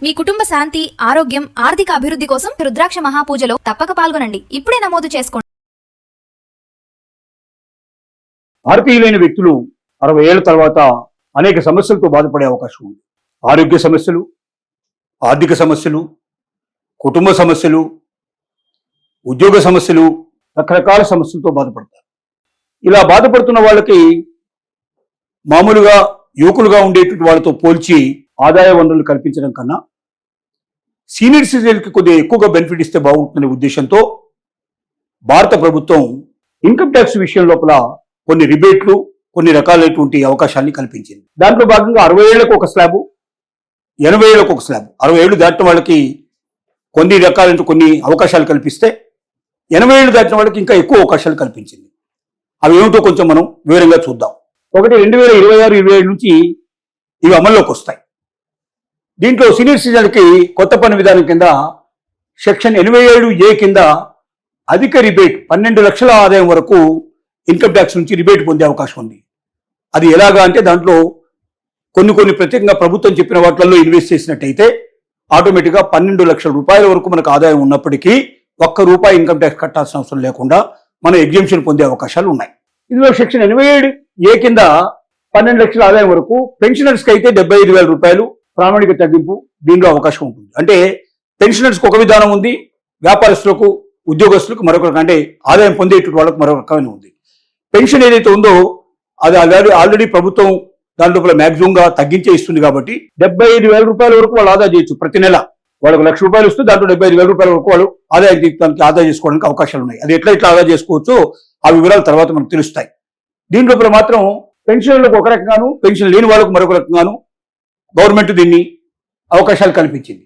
మీ కుటుంబ శాంతి, ఆరోగ్యం, ఆర్థిక అభివృద్ధి కోసం రుద్రాక్ష మహాపూజలో తప్పక పాల్గొనండి. ఇప్పుడే నమోదు చేసుకోండి. భారతీయులైన వ్యక్తులు 60 ఏళ్ల తర్వాత అనేక సమస్యలతో బాధపడే అవకాశం ఉంది. ఆరోగ్య సమస్యలు, ఆర్థిక సమస్యలు, కుటుంబ సమస్యలు, ఉద్యోగ సమస్యలు, రకరకాల సమస్యలతో బాధపడతారు. ఇలా బాధపడుతున్న వాళ్ళకి మామూలుగా యువకులుగా ఉండేటువంటి వాళ్ళతో పోల్చి ఆదాయ వనరులు కల్పించడం కన్నా సీనియర్ సిటిజన్కి కొద్దిగా ఎక్కువగా బెనిఫిట్ ఇస్తే బాగుంటుందనే ఉద్దేశంతో భారత ప్రభుత్వం ఇన్కమ్ ట్యాక్స్ విషయం లోపల కొన్ని రిబేట్లు, కొన్ని రకాలైనటువంటి అవకాశాన్ని కల్పించింది. దాంట్లో భాగంగా 60 ఏళ్లకు ఒక స్లాబు, 80 ఏళ్లకు ఒక స్లాబ్. 60 ఏళ్లు దాటిన వాళ్ళకి కొన్ని రకాలైన కొన్ని అవకాశాలు కల్పిస్తే 80 ఏళ్లు దాటిన వాళ్ళకి ఇంకా ఎక్కువ అవకాశాలు కల్పించింది. అవి ఏమిటో కొంచెం మనం వివరంగా చూద్దాం. ఒకటి 2026-27 నుంచి ఇవి అమల్లోకి వస్తాయి. దీంట్లో సీనియర్ సిటిజన్లకి కొత్త పన్ను విధానం కింద సెక్షన్ 87A కింద అధిక రిబేట్ 12 లక్షల ఆదాయం వరకు ఇన్కమ్ ట్యాక్స్ నుంచి రిబేట్ పొందే అవకాశం ఉంది. అది ఎలాగా అంటే దాంట్లో కొన్ని ప్రత్యేకంగా ప్రభుత్వం చెప్పిన వాటిల్లో ఇన్వెస్ట్ చేసినట్టయితే ఆటోమేటిక్గా 12 లక్షల రూపాయల వరకు మనకు ఆదాయం ఉన్నప్పటికీ ₹1 ఇన్కమ్ ట్యాక్స్ కట్టాల్సిన అవసరం లేకుండా మనం ఎగ్జంప్షన్ పొందే అవకాశాలు ఉన్నాయి. ఇందులో సెక్షన్ 87A కింద 12 లక్షల ఆదాయం వరకు పెన్షనర్స్కి అయితే ₹75,000 ప్రామాణిక తగ్గింపు దీనిలో అవకాశం ఉంటుంది. అంటే పెన్షనర్స్కి ఒక విధానం ఉంది, వ్యాపారస్తులకు, ఉద్యోగస్తులకు మరొక రకం, అంటే ఆదాయం పొందేటువంటి వాళ్ళకు మరొక రకమైన ఉంది. పెన్షన్ ఏదైతే ఉందో అది ఆల్రెడీ ప్రభుత్వం దాని లోపల మ్యాక్సిమంగా తగ్గించే ఇస్తుంది కాబట్టి ₹75,000 వరకు వాళ్ళు ఆదా చేయొచ్చు. ప్రతి నెల వాళ్ళకు ₹1,00,000 వస్తే దాంట్లో ₹75,000 వరకు వాళ్ళు ఆదా చేసుకోవడానికి అవకాశాలు ఉన్నాయి. అది ఎట్లా ఆదా చేసుకోవచ్చో ఆ వివరాలు తర్వాత మనకు తెలుస్తాయి. దీని లోపల మాత్రం పెన్షన్లకు ఒక రకంగాను, పెన్షన్ లేని వాళ్ళకు మరొక రకంగాను గవర్నమెంట్ దీన్ని అవకాశాలు కల్పించింది.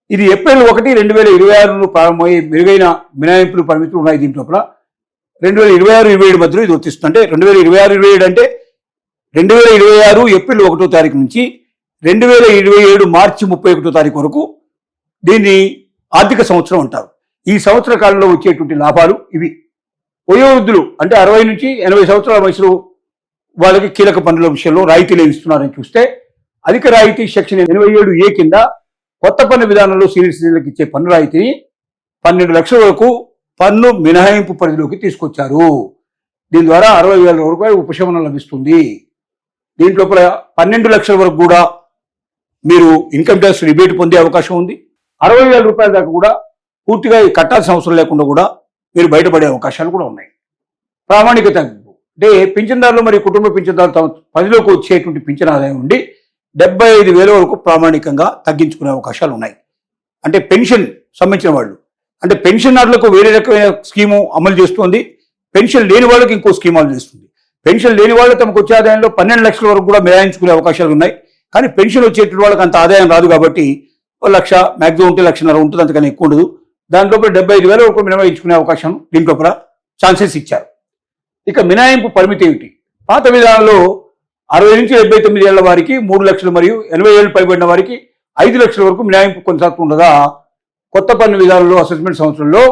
ఇది ఏప్రిల్ 1, 2026 ప్రారంభమయ్యే మెరుగైన మినహాయింపులు పరిమితులు ఉన్నాయి. దీని లోపల 2026-27 మధ్యలో ఇది వర్తిస్తుంది. అంటే 2026-27 అంటే 2026 ఏప్రిల్ 1వ తారీఖు నుంచి 2027 మార్చి 31వ తారీఖు వరకు దీన్ని ఆర్థిక సంవత్సరం అంటారు. ఈ సంవత్సర కాలంలో వచ్చేటువంటి లాభాలు ఇవి. వయోవృద్ధులు అంటే 60 నుంచి 80 సంవత్సరాల వయసులో వాళ్ళకి కీలక పన్నుల విషయంలో రాయితీలు ఇస్తున్నారని చూస్తే అధిక రాయితీ సెక్షన్ 87A కింద కొత్త పన్ను విధానంలో సీనియర్ సిటిజన్లకు ఇచ్చే పన్ను రాయితీని 12 లక్షల వరకు పన్ను మినహాయింపు పరిధిలోకి తీసుకొచ్చారు. దీని ద్వారా ₹60,000 ఉపశమనం లభిస్తుంది. దీంట్లో 12 లక్షల వరకు కూడా మీరు ఇన్కమ్ ట్యాక్స్ రిబేట్ పొందే అవకాశం ఉంది. ₹60,000 దాకా కూడా పూర్తిగా కట్టాల్సిన అవసరం లేకుండా కూడా మీరు బయటపడే అవకాశాలు కూడా ఉన్నాయి. ప్రామాణిక తగ్గింపు అంటే పింఛన్దారులు మరియు కుటుంబ పింఛన్దారులు తమ పరిధిలోకి వచ్చేటువంటి పింఛన్ ఆదాయం నుండి 75,000 వరకు ప్రామాణికంగా తగ్గించుకునే అవకాశాలు ఉన్నాయి. అంటే పెన్షన్ సంబంధించిన వాళ్ళు, అంటే పెన్షనర్లకు వేరే రకమైన స్కీము అమలు చేస్తుంది, పెన్షన్ లేని వాళ్ళకి ఇంకో స్కీమ్ అమలు చేస్తుంది. పెన్షన్ లేని వాళ్ళు తమకు వచ్చే ఆదాయంలో 12 లక్షల వరకు కూడా మినహాయించుకునే అవకాశాలు ఉన్నాయి. కానీ పెన్షన్ వచ్చేటువంటి వాళ్ళకి అంత ఆదాయం రాదు కాబట్టి 1,00,000 మ్యాక్సిమం ఉంటే 1,50,000 ఉంటుంది, అంతకన్నా ఎక్కువ ఉండదు. దాంట్లో 75,000 వరకు మినహాయించుకునే అవకాశం దీంట్లో ఛాన్సెస్ ఇచ్చారు. ఇక మినహాయింపు పరిమితి ఏమిటి? పాత విధానంలో 60 నుంచి 79 ఏళ్ల వారికి 3 లక్షలు మరియు 80 ఏళ్ళు పైబడిన వారికి 5 లక్షల వరకు మినహాయింపు కొనసాగుతుండగా కొత్త పన్ను విధానంలో అసెస్మెంట్ సంవత్సరంలో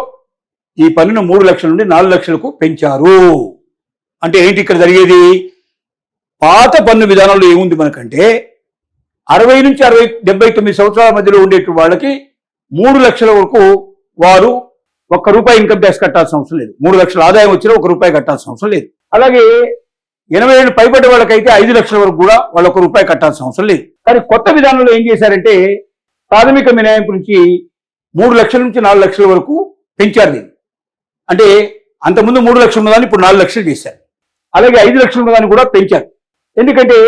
ఈ పన్నును 3 లక్షల నుండి 4 లక్షలకు పెంచారు. అంటే ఏంటి ఇక్కడ జరిగేది? పాత పన్ను విధానంలో ఏముంది మనకంటే 60 నుంచి 79 సంవత్సరాల మధ్యలో ఉండేటువంటి వాళ్ళకి 3 లక్షల వరకు వారు ₹1 ఇన్కమ్ ట్యాక్స్ కట్టాల్సిన అవసరం లేదు. 3 లక్షల ఆదాయం వచ్చినా ₹1 కట్టాల్సిన అవసరం లేదు. అలాగే 80 ఏళ్ళు పైబడ్డ వాళ్ళకైతే 5 లక్షల వరకు కూడా వాళ్ళు ₹1 కట్టాల్సిన అవసరం లేదు. కానీ కొత్త విధానంలో ఏం చేశారంటే ప్రాథమిక మినహాయింపు నుంచి 3 లక్షల నుంచి 4 లక్షల వరకు పెంచారు దీన్ని. అంటే అంతకుముందు 3 లక్షలు ఉన్నదాన్ని ఇప్పుడు 4 లక్షలు చేశారు. అలాగే 5 లక్షలు ఉన్నదాన్ని కూడా పెంచారు. ఎందుకంటే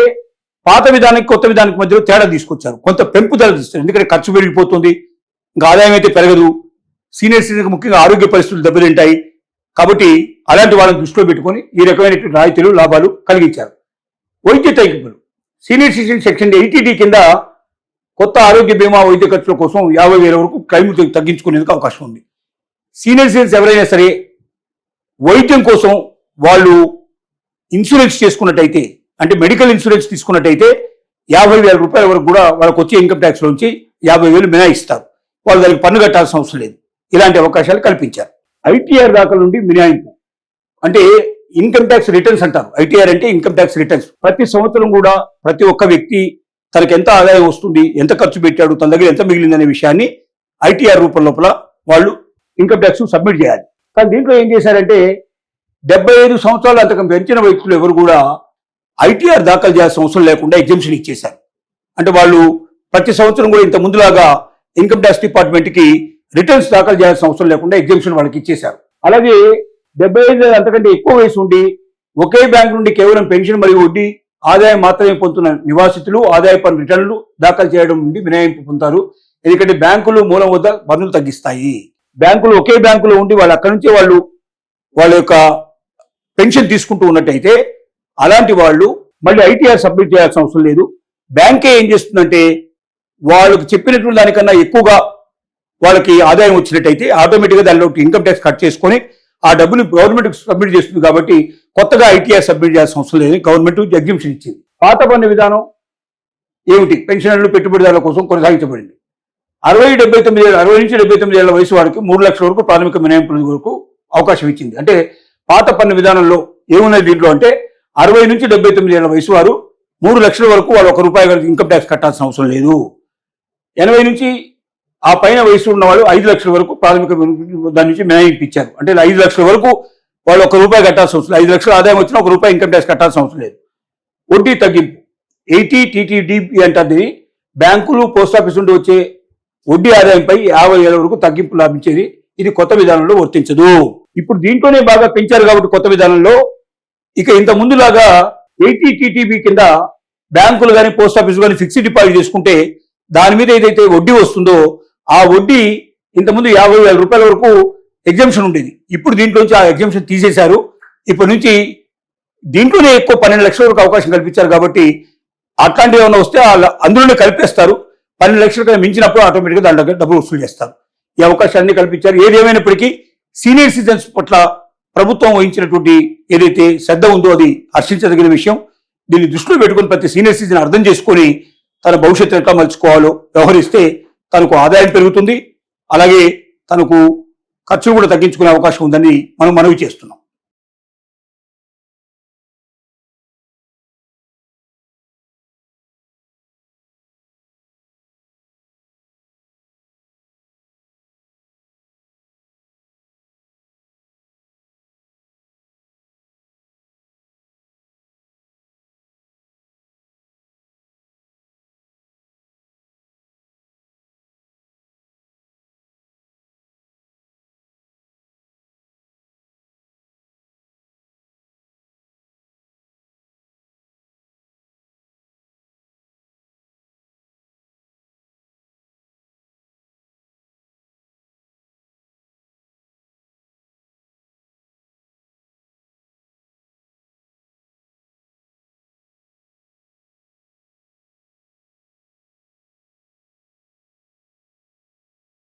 పాత విధానానికి కొత్త విధానానికి మధ్యలో తేడా తీసుకొచ్చారు, కొంత పెంపుదల తీస్తారు. ఎందుకంటే ఖర్చు పెరిగిపోతుంది, ఇంకా ఆదాయం అయితే పెరగదు, సీనియర్ సిటిజన్కి ముఖ్యంగా ఆరోగ్య పరిస్థితులు దెబ్బతింటాయి. కాబట్టి అలాంటి వాళ్ళని దృష్టిలో పెట్టుకొని ఈ రకమైనటువంటి రాయితీలు, లాభాలు కలిగించారు. వైద్య తగ్గింపులు సీనియర్ సిటిజన్ సెక్షన్ 80D కింద కొత్త ఆరోగ్య బీమా వైద్య ఖర్చుల కోసం 50,000 వరకు క్లెయిమ్ తగ్గించుకునేందుకు అవకాశం ఉంది. సీనియర్ సిటిజన్స్ ఎవరైనా సరే వైద్యం కోసం వాళ్ళు ఇన్సూరెన్స్ చేసుకున్నట్టయితే, అంటే మెడికల్ ఇన్సూరెన్స్ తీసుకున్నట్టయితే 50,000 వరకు కూడా వాళ్ళకి వచ్చే ఇన్కమ్ ట్యాక్స్ నుంచి 50,000 మినహాయిస్తారు. వాళ్ళు దానికి పన్ను కట్టాల్సిన అవసరం లేదు. ఇలాంటి అవకాశాలు కల్పించారు. ITR దాఖలు నుండి మినహాయింపు అంటే ఇన్కమ్ ట్యాక్స్ రిటర్న్స్ అంటారు. ITR అంటే ఇన్కమ్ ట్యాక్స్ రిటర్న్స్. ప్రతి సంవత్సరం కూడా ప్రతి ఒక్క వ్యక్తి తనకి ఎంత ఆదాయం వస్తుంది, ఎంత ఖర్చు పెట్టాడు, తన దగ్గర ఎంత మిగిలిందనే విషయాన్ని ఐటీఆర్ రూపం లోపల వాళ్ళు ఇన్కమ్ ట్యాక్స్ సబ్మిట్ చేయాలి. కానీ దీంట్లో ఏం చేశారంటే 75 సంవత్సరాలు అంతకం పెంచిన వ్యక్తులు ఎవరు కూడా ఐటీఆర్ దాఖలు చేయాల్సిన అవసరం లేకుండా ఎగ్జంప్షన్ ఇచ్చేశారు. అంటే వాళ్ళు ప్రతి సంవత్సరం కూడా ఇంత ముందులాగా ఇన్కమ్ ట్యాక్స్ డిపార్ట్మెంట్ కి రిటర్న్స్ దాఖలు చేయాల్సిన అవసరం లేకుండా ఎగ్జంప్షన్ వాళ్ళకి ఇచ్చేశారు. అలాగే 75 అంతకంటే ఎక్కువ వయసు ఉండి ఒకే బ్యాంక్ నుండి కేవలం పెన్షన్ మరియు వడ్డీ ఆదాయం మాత్రమే పొందుతున్న నివాసితులు ఆదాయ పన్ను రిటర్నులు దాఖలు చేయడం నుండి మినహాయింపు పొందుతారు. ఎందుకంటే బ్యాంకులు మూలం వద్ద పన్నులు తగ్గిస్తాయి. బ్యాంకులు ఒకే బ్యాంకులో ఉండి వాళ్ళు అక్కడి నుంచే వాళ్ళ యొక్క పెన్షన్ తీసుకుంటూ ఉన్నట్టయితే అలాంటి వాళ్ళు మళ్ళీ ఐటీఆర్ సబ్మిట్ చేయాల్సిన అవసరం లేదు. బ్యాంకే ఏం చేస్తుందంటే వాళ్ళకి చెప్పినటువంటి దానికన్నా ఎక్కువగా వాళ్ళకి ఆదాయం వచ్చినట్టయితే ఆటోమేటిక్గా దానిలో ఇన్కమ్ ట్యాక్స్ కట్ చేసుకొని ఆ డబ్బులు గవర్నమెంట్ సబ్మిట్ చేస్తుంది. కాబట్టి కొత్తగా ఐటీఆర్ సబ్మిట్ చేయాల్సిన అవసరం లేదు. గవర్నమెంట్ ఎగ్జిబిషన్ ఇచ్చింది. పాత పన్ను విధానం ఏమిటి? పెన్షనర్లు పెట్టుబడిదారుల కోసం కొనసాగించబడింది. 60 నుంచి 79 ఏళ్ల వయసు వారికి 3 లక్షల వరకు ప్రాథమిక మినహాయింపుల వరకు అవకాశం ఇచ్చింది. అంటే పాత పన్ను విధానంలో ఏమున్నది దీంట్లో అంటే 60 నుంచి 79 ఏళ్ల వయసు వారు 3 లక్షల వరకు వాళ్ళు ₹1 ఇన్కమ్ ట్యాక్స్ కట్టాల్సిన అవసరం లేదు. 80 నుంచి ఆ పైన వయసు ఉన్న వాళ్ళు 5 లక్షల వరకు ప్రాథమిక దాని నుంచి మినహాయింపు ఇచ్చారు. అంటే 5 లక్షల వరకు వాళ్ళు ₹1 కట్టాల్సిన అవసరం, 5 లక్షల ఆదాయం వచ్చినా ₹1 ఇన్కమ్ ట్యాక్స్ కట్టాల్సిన అవసరం లేదు. వడ్డీ తగ్గింపు 80 అంటారు. బ్యాంకులు పోస్ట్ ఆఫీస్ నుండి వచ్చే వడ్డీ ఆదాయంపై 50 ఏళ్ల వరకు తగ్గింపు లభించేది. ఇది కొత్త విధానంలో వర్తించదు. ఇప్పుడు దీంట్లోనే బాగా పెంచారు కాబట్టి కొత్త విధానంలో ఇక ఇంత ముందులాగా 80 కింద బ్యాంకులు కానీ పోస్ట్ ఆఫీస్ కానీ ఫిక్స్డ్ డిపాజిట్ చేసుకుంటే దాని మీద ఏదైతే వడ్డీ వస్తుందో ఆ వడ్డీ ఇంతకుముందు ₹50,000 వరకు ఎగ్జంప్షన్ ఉండేది. ఇప్పుడు దీంట్లోంచి ఆ ఎగ్జంప్షన్ తీసేశారు. ఇప్పటి నుంచి దీంట్లోనే ఎక్కువ 12 లక్షల వరకు అవకాశం కల్పించారు. కాబట్టి అట్లాంటివి ఏమైనా వస్తే అందులోనే కలిపేస్తారు. 12 లక్షల కన్నా మించినప్పుడు ఆటోమేటిక్గా దాని దగ్గర డబ్బులు వసూలు చేస్తారు. ఈ అవకాశాన్ని కల్పించారు. ఏదేమైనప్పటికీ సీనియర్ సిటిజన్స్ పట్ల ప్రభుత్వం వహించినటువంటి ఏదైతే శ్రద్ధ ఉందో అది హర్షించదగిన విషయం. దీన్ని దృష్టిలో పెట్టుకుని ప్రతి సీనియర్ సిటిజన్ అర్థం చేసుకొని తన భవిష్యత్తు ఎట్లా మలుచుకోవాలో వ్యవహరిస్తే తనకు ఆదాయం పెరుగుతుంది. అలాగే తనకు ఖర్చులు కూడా తగ్గించుకునే అవకాశం ఉందని మనం మనవి చేస్తున్నాం.